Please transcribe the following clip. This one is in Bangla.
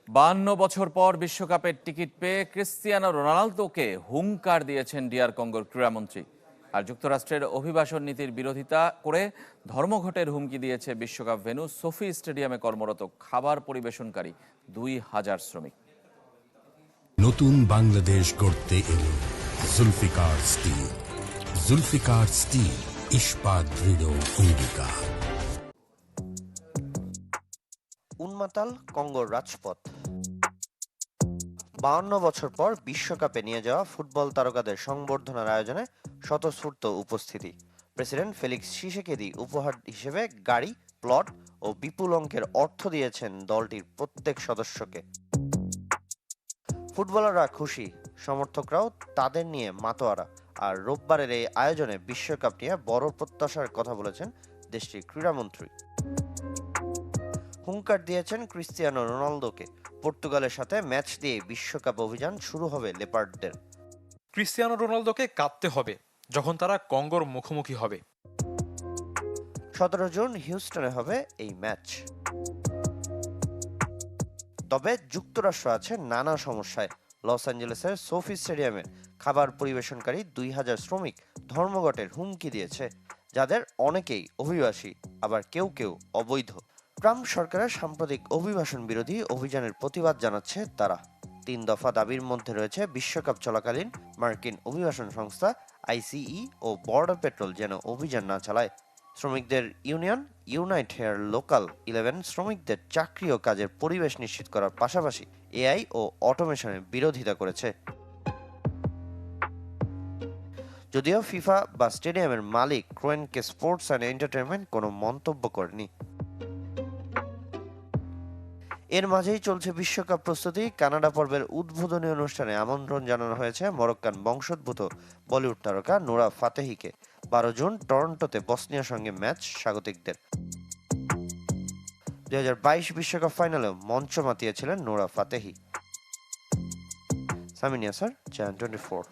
52 বছর পর বিশ্বকাপের টিকিট পেয়ে ক্রিস্টিয়ানো রোনালদোকে হুঙ্কার দিয়েছেন ডিআর কঙ্গোর ক্রীড়ামন্ত্রী। আর যুক্তরাষ্ট্রের অভিবাসন নীতির বিরোধিতা করে ধর্মঘটের হুমকি দিয়েছে বিশ্বকাপ ভেন্যু সোফি স্টেডিয়ামে কর্মরত খাবার পরিবেশনকারী 2000 শ্রমিক। নতুন বাংলাদেশ গড়তে এলো জুলফিকার স্টিল। জুলফিকার স্টিল, ইস্পাত দৃঢ় অঙ্গীকার। উন্মাতাল কঙ্গোর রাজপথ। 52 বছর পর বিশ্বকাপে নিয়ে যাওয়া ফুটবল তারকাদের সংবর্ধনার আয়োজনে স্বতঃস্ফূর্ত উপস্থিতি। প্রেসিডেন্ট ফেলিক্স শিশেকেদি উপহার হিসেবে গাড়ি, প্লট ও বিপুল অঙ্কের অর্থ দিয়েছেন দলটির প্রত্যেক সদস্যকে। ফুটবলাররা খুশি, সমর্থকরাও তাদের নিয়ে মাতোয়ারা। আর রোববারের এই আয়োজনে বিশ্বকাপ নিয়ে বড় প্রত্যাশার কথা বলেছেন দেশটির ক্রীড়ামন্ত্রী। হুঙ্কার দিয়েছেন ক্রিস্টিয়ানো রোনালদোকে। পর্তুগালের সাথে ম্যাচ দিয়ে বিশ্বকাপ অভিযান শুরু হবে লেপার্ডদের। ক্রিস্টিয়ানো রোনালদোকে কাঁদতে হবে যখন তারা কঙ্গোর মুখোমুখি হবে। 17 জুন হিউস্টনে হবে এই ম্যাচ। তবে যুক্তরাষ্ট্র আছে নানা সমস্যায়। লস অ্যাঞ্জেলেসের সোফি স্টেডিয়ামে খাবার পরিবেশনকারী 2000 শ্রমিক ধর্মঘটের হুমকি দিয়েছে, যাদের অনেকেই অভিবাসী, আবার কেউ কেউ অবৈধ। ট্রাম্প সরকারের সাম্প্রতিক অভিবাসন বিরোধী অভিযানের প্রতিবাদ জানাচ্ছে তারা। 3 দফা দাবির মধ্যে রয়েছে বিশ্বকাপ চলাকালীন মার্কিন অভিবাসন সংস্থা আইসিই ও বর্ডার পেট্রোল যেন অভিযান না চালায়। শ্রমিকদের ইউনিয়ন ইউনাইট হেয়ার লোকাল 11 শ্রমিকদের চাকরি ও কাজের পরিবেশ নিশ্চিত করার পাশাপাশি এআই ও অটোমেশনের বিরোধিতা করেছে। যদিও ফিফা বা স্টেডিয়ামের মালিক ক্রোয়েনকে স্পোর্টস অ্যান্ড এন্টারটেইনমেন্ট কোনো মন্তব্য করেনি। এর মাঝেই চলছে বিশ্বকাপ প্রস্তুতি। কানাডা পর্বের উদ্বোধনী অনুষ্ঠানে আমন্ত্রণ জানানো হয়েছে মরক্কান বংশোদ্ভূত বলিউড তারকা নোরা ফাতেহিকে। 12 জুন টরন্টোতে বসনিয়ার সঙ্গে ম্যাচ স্বাগতিকদের। 2022 বিশ্বকাপ ফাইনালেও মঞ্চ মাতিয়েছিলেন নোরা ফাতেহি। সামিন ইয়াসার, চ্যানেল 24।